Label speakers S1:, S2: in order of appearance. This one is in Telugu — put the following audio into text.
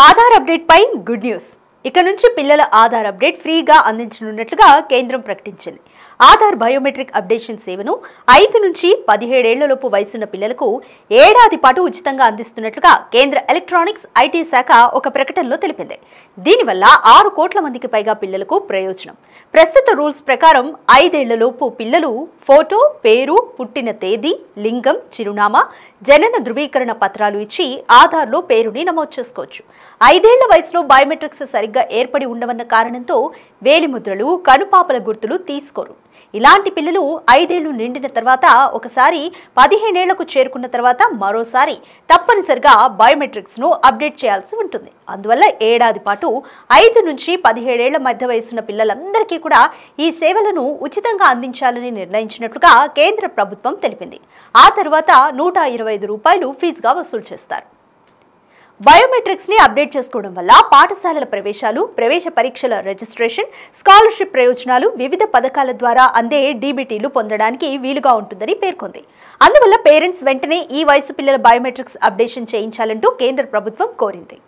S1: ఆధార్ అప్డేట్ పై గుడ్ న్యూస్. ఇక నుంచి పిల్లల ఆధార్ అప్డేట్ ఫ్రీగా అందించనున్నట్లుగా కేంద్రం ప్రకటించింది. ఆధార్ బయోమెట్రిక్ అప్డేషన్ సేవను 5 నుంచి 17 ఏళ్లలోపు వయసున్న పిల్లలకు ఏడాది పాటు ఉచితంగా అందిస్తున్నట్లుగా కేంద్ర ఎలక్ట్రానిక్స్ ఐటీ శాఖ ఒక ప్రకటనలో తెలిపింది. దీనివల్ల 6 కోట్ల మందికి పైగా పిల్లలకు ప్రయోజనం. ప్రస్తుత రూల్స్ ప్రకారం 5 ఏళ్లలోపు పిల్లలు ఫోటో, పేరు, పుట్టిన తేదీ, లింగం, చిరునామా, జనన ధృవీకరణ పత్రాలు ఇచ్చి ఆధార్లో పేరుని నమోదు చేసుకోవచ్చు. 5 ఏళ్ల వయసులో బయోమెట్రిక్స్ సరిగ్గా ఏర్పడి ఉండవన్న కారణంతో వేలిముద్రలు, కనుపాపల గుర్తులు తీసుకోరు. ఇలాంటి పిల్లలు 5 ఏళ్లు నిండిన తర్వాత ఒకసారి 15 ఏళ్లకు చేరుకున్న తర్వాత మరోసారి తప్పనిసరిగా బయోమెట్రిక్స్ ను అప్డేట్ చేయాల్సి ఉంటుంది. అందువల్ల ఏడాది పాటు 5 నుంచి 17 ఏళ్ల మధ్య వయసున్న పిల్లలందరికీ కూడా ఈ సేవలను ఉచితంగా అందించాలని నిర్ణయించినట్లుగా కేంద్ర ప్రభుత్వం తెలిపింది. ఆ తర్వాత ₹125 ఫీజుగా వసూలు చేస్తారు. బయోమెట్రిక్స్ ని అప్డేట్ చేసుకోవడం వల్ల పాఠశాలల ప్రవేశాలు, ప్రవేశ పరీక్షల రిజిస్ట్రేషన్, స్కాలర్షిప్ ప్రయోజనాలు, వివిధ పథకాల ద్వారా అందే డీబీటీలు పొందడానికి వీలుగా ఉంటుందని పేర్కొంది. అందువల్ల పేరెంట్స్ వెంటనే ఈ వయసు పిల్లల బయోమెట్రిక్స్ అప్డేషన్ చేయించాలంటూ కేంద్ర ప్రభుత్వం కోరింది.